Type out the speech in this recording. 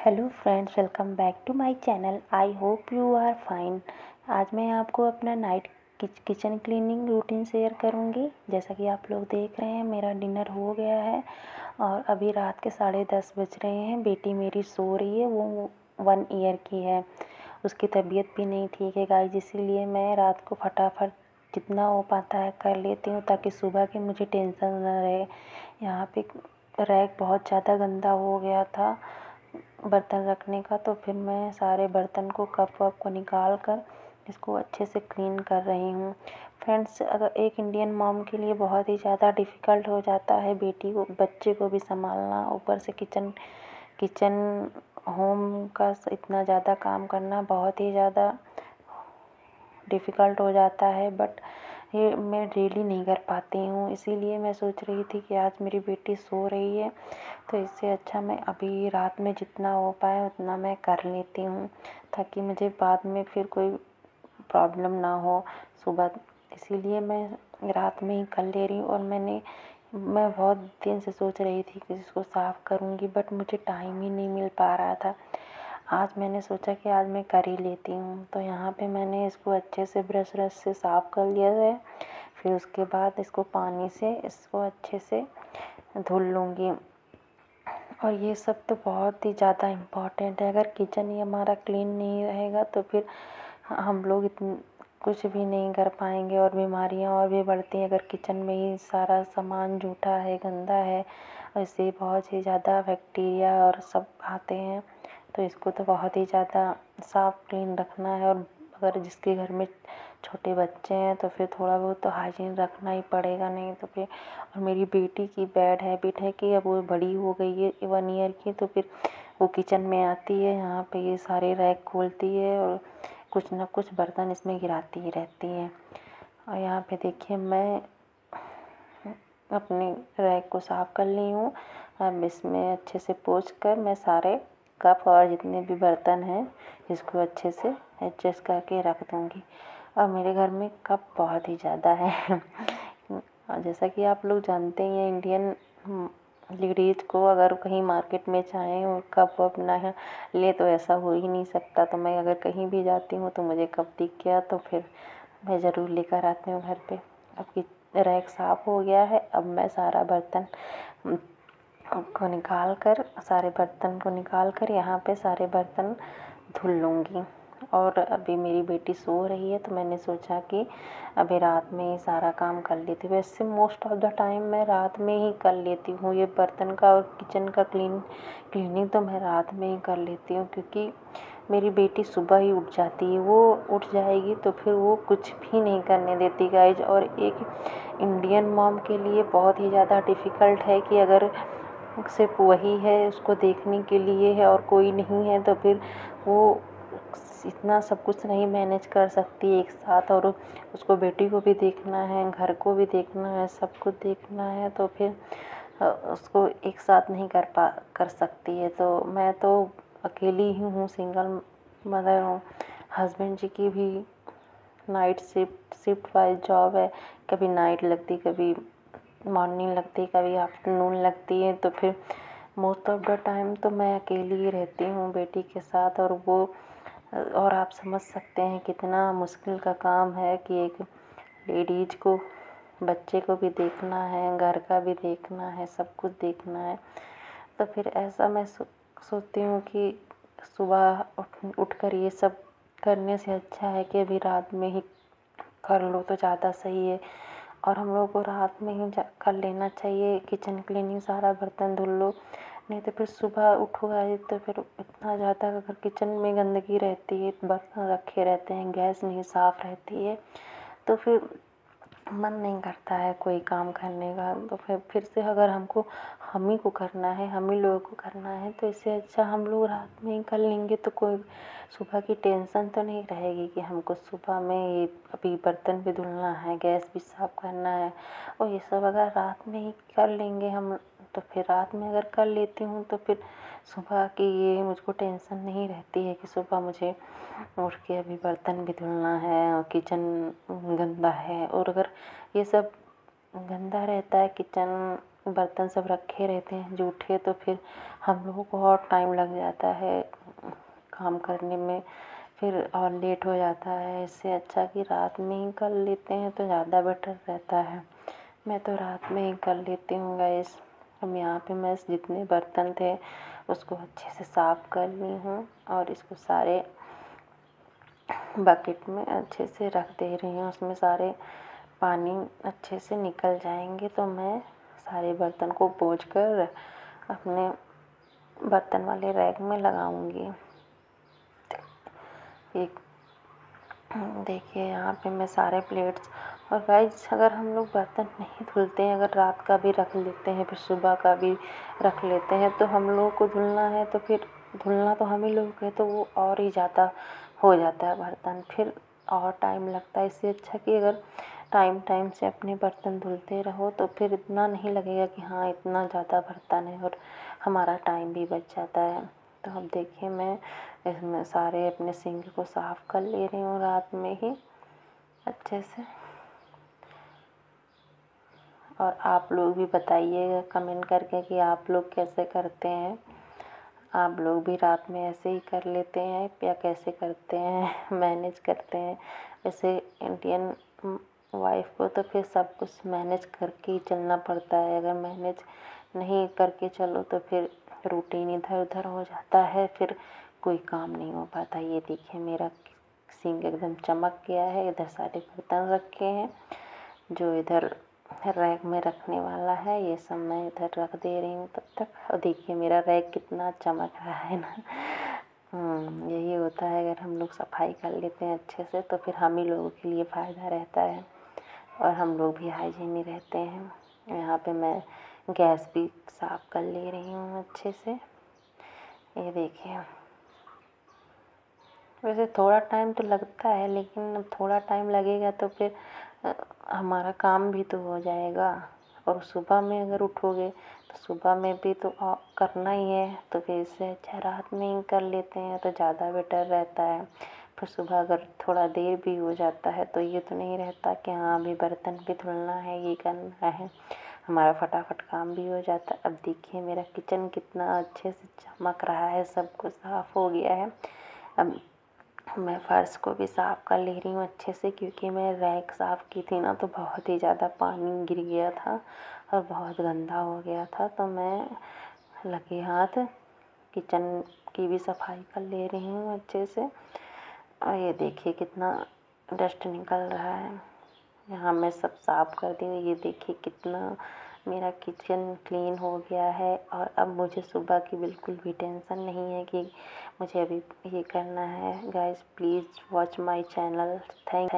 Hello friends, welcome back to my channel. I hope you are fine. आज मैं आपको अपना night kitchen cleaning routine share करूंगी। जैसा कि आप लोग देख रहे हैं, मेरा डिनर हो गया है और अभी रात के 10:30 बज रहे हैं। बेटी मेरी सो रही है, वो 1 ईयर की है। उसकी तबीयत भी नहीं ठीक है गाइस, इसीलिए मैं रात को फटाफट जितना हो पाता है कर लेती हूँ ताकि सुबह की मुझे टेंशन ना रहे। यहाँ पे रैक बहुत ज़्यादा गंदा हो गया था बर्तन रखने का, तो फिर मैं सारे बर्तन को कप वप को निकाल कर इसको अच्छे से क्लीन कर रही हूँ। फ्रेंड्स, अगर एक इंडियन मॉम के लिए बहुत ही ज़्यादा डिफ़िकल्ट हो जाता है बेटी को बच्चे को भी संभालना, ऊपर से किचन होम का इतना ज़्यादा काम करना बहुत ही ज़्यादा डिफ़िकल्ट हो जाता है। बट ये मैं डेली नहीं कर पाती हूँ, इसीलिए मैं सोच रही थी कि आज मेरी बेटी सो रही है तो इससे अच्छा मैं अभी रात में जितना हो पाए उतना मैं कर लेती हूँ ताकि मुझे बाद में फिर कोई प्रॉब्लम ना हो सुबह। इसीलिए मैं रात में ही कर ले रही हूँ। और मैं बहुत दिन से सोच रही थी कि इसको साफ़ करूँगी, बट मुझे टाइम ही नहीं मिल पा रहा था। आज मैंने सोचा कि आज मैं कर ही लेती हूँ। तो यहाँ पे मैंने इसको अच्छे से ब्रश से साफ़ कर लिया है। फिर उसके बाद इसको पानी से इसको अच्छे से धुल लूँगी। और ये सब तो बहुत ही ज़्यादा इम्पॉर्टेंट है। अगर किचन ही हमारा क्लीन नहीं रहेगा तो फिर हम लोग कुछ भी नहीं कर पाएंगे और बीमारियां और भी बढ़ती हैं। अगर किचन में ही सारा सामान जूठा है, गंदा है, इससे बहुत ही ज़्यादा बैक्टीरिया और सब आते हैं। तो इसको तो बहुत ही ज़्यादा साफ़ क्लीन रखना है। और अगर जिसके घर में छोटे बच्चे हैं तो फिर थोड़ा बहुत तो हाइजीन रखना ही पड़ेगा, नहीं तो फिर। और मेरी बेटी की बैड हैबिट है कि अब वो बड़ी हो गई है 1 ईयर की, तो फिर वो किचन में आती है, यहाँ पे ये सारे रैक खोलती है और कुछ ना कुछ बर्तन इसमें गिराती ही रहती है। और यहाँ पे देखिए मैं अपने रैक को साफ़ कर ली हूँ। अब इसमें अच्छे से पोंछ कर मैं सारे कप और जितने भी बर्तन हैं इसको अच्छे से एडजस्ट करके रख दूँगी। और मेरे घर में कप बहुत ही ज़्यादा है। जैसा कि आप लोग जानते ही हैं, इंडियन लेडीज़ को अगर कहीं मार्केट में जाएँ और कप वप ना ले तो ऐसा हो ही नहीं सकता। तो मैं अगर कहीं भी जाती हूँ तो मुझे कप दिख गया तो फिर मैं ज़रूर लेकर आती हूँ घर पे। अब रैक साफ़ हो गया है, अब मैं सारे बर्तन को निकाल कर यहाँ पे सारे बर्तन धुल लूँगी। और अभी मेरी बेटी सो रही है तो मैंने सोचा कि अभी रात में ही सारा काम कर लेती हूँ। वैसे मोस्ट ऑफ द टाइम मैं रात में ही कर लेती हूँ। ये बर्तन का और किचन का क्लीनिंग तो मैं रात में ही कर लेती हूँ, क्योंकि मेरी बेटी सुबह ही उठ जाती है। वो उठ जाएगी तो फिर वो कुछ भी नहीं करने देती गाइज। और एक इंडियन मॉम के लिए बहुत ही ज़्यादा डिफ़िकल्ट है कि अगर सिर्फ वही है, उसको देखने के लिए है और कोई नहीं है, तो फिर वो इतना सब कुछ नहीं मैनेज कर सकती एक साथ। और उसको बेटी को भी देखना है, घर को भी देखना है, सब कुछ देखना है, तो फिर उसको एक साथ नहीं कर सकती है। तो मैं तो अकेली ही हूँ, सिंगल मदर हूँ। हस्बैंड जी की भी नाइट शिफ्ट वाइज जॉब है, कभी नाइट लगती, कभी मॉर्निंग लगती, कभी आफ्टरनून लगती है। तो फिर मोस्ट ऑफ द टाइम तो मैं अकेली ही रहती हूँ बेटी के साथ। और आप समझ सकते हैं कितना मुश्किल का काम है कि एक लेडीज को बच्चे को भी देखना है, घर का भी देखना है, सब कुछ देखना है। तो फिर ऐसा मैं सोचती हूँ कि सुबह उठकर ये सब करने से अच्छा है कि अभी रात में ही कर लो तो ज़्यादा सही है। और हम लोगों को रात में ही कर लेना चाहिए किचन क्लीनिंग, सारा बर्तन धुल लो, नहीं तो फिर सुबह उठोगे तो फिर इतना ज़्यादा अगर किचन में गंदगी रहती है, बर्तन रखे रहते हैं, गैस नहीं साफ़ रहती है, तो फिर मन नहीं करता है कोई काम करने का। तो फिर से अगर हमको हम ही को करना है, हम ही लोगों को करना है, तो इससे अच्छा हम लोग रात में ही कर लेंगे। तो कोई सुबह की टेंशन तो नहीं रहेगी कि हमको सुबह में ये अभी बर्तन भी धुलना है, गैस भी साफ़ करना है। और ये सब अगर रात में ही कर लेंगे हम, तो फिर रात में अगर कर लेती हूँ तो फिर सुबह की ये मुझको टेंशन नहीं रहती है कि सुबह मुझे उठ के अभी बर्तन भी धुलना है और किचन गंदा है। और अगर ये सब गंदा रहता है किचन बर्तन सब रखे रहते हैं जूठे, तो फिर हम लोगों को और टाइम लग जाता है काम करने में, फिर और लेट हो जाता है। इससे अच्छा कि रात में ही कर लेते हैं तो ज़्यादा बेटर रहता है। मैं तो रात में ही कर लेती हूँ गाइस। अब यहाँ पे मैं जितने बर्तन थे उसको अच्छे से साफ़ कर ली हूँ और इसको सारे बकेट में अच्छे से रख दे रही हूँ। उसमें सारे पानी अच्छे से निकल जाएंगे तो मैं सारे बर्तन को पोंछ कर अपने बर्तन वाले रैक में लगाऊंगी। एक देखिए यहाँ पे मैं सारे प्लेट्स, और गाइस अगर हम लोग बर्तन नहीं धुलते हैं, अगर रात का भी रख लेते हैं फिर सुबह का भी रख लेते हैं, तो हम लोगों को धुलना है तो फिर धुलना तो हम ही लोग है, तो वो और ही ज़्यादा हो जाता है बर्तन, फिर और टाइम लगता है। इससे अच्छा कि अगर टाइम टाइम से अपने बर्तन धुलते रहो तो फिर इतना नहीं लगेगा कि हाँ इतना ज़्यादा बर्तन है, और हमारा टाइम भी बच जाता है। तो अब देखिए मैं इसमें सारे अपने सिंक को साफ़ कर ले रही हूँ रात में ही अच्छे से। और आप लोग भी बताइएगा कमेंट करके कि आप लोग कैसे करते हैं। आप लोग भी रात में ऐसे ही कर लेते हैं या कैसे करते हैं, मैनेज करते हैं। वैसे इंडियन वाइफ को तो फिर सब कुछ मैनेज करके ही चलना पड़ता है। अगर मैनेज नहीं करके चलो तो फिर रूटीन इधर उधर हो जाता है, फिर कोई काम नहीं हो पाता। ये देखिए मेरा सिंक एकदम चमक गया है। इधर सारे बर्तन रखे हैं जो इधर रैक में रखने वाला है, ये सब मैं इधर रख दे रही हूँ तब तक। और देखिए मेरा रैक कितना चमक रहा है ना। यही होता है, अगर हम लोग सफाई कर लेते हैं अच्छे से तो फिर हम ही लोगों के लिए फ़ायदा रहता है और हम लोग भी हाइजीनी रहते हैं। यहाँ पे मैं गैस भी साफ़ कर ले रही हूँ अच्छे से। ये देखिए वैसे थोड़ा टाइम तो लगता है, लेकिन अब थोड़ा टाइम लगेगा तो फिर हमारा काम भी तो हो जाएगा। और सुबह में अगर उठोगे तो सुबह में भी तो करना ही है, तो फिर इससे अच्छा रात में ही कर लेते हैं तो ज़्यादा बेटर रहता है। फिर सुबह अगर थोड़ा देर भी हो जाता है तो ये तो नहीं रहता कि हाँ अभी बर्तन भी धुलना है, ये करना है, हमारा फटाफट काम भी हो जाता है। अब देखिए मेरा किचन कितना अच्छे से चमक रहा है, सब कुछ साफ़ हो गया है। अब मैं फ़र्श को भी साफ़ कर ले रही हूँ अच्छे से, क्योंकि मैं रैक साफ़ की थी ना तो बहुत ही ज़्यादा पानी गिर गया था और बहुत गंदा हो गया था। तो मैं लगे हाथ किचन की भी सफाई कर ले रही हूँ अच्छे से। और ये देखिए कितना डस्ट निकल रहा है। यहाँ मैं सब साफ़ कर दी हूँ। ये देखिए कितना मेरा किचन क्लीन हो गया है। और अब मुझे सुबह की बिल्कुल भी टेंशन नहीं है कि मुझे अभी ये करना है। Guys please watch my channel. Thank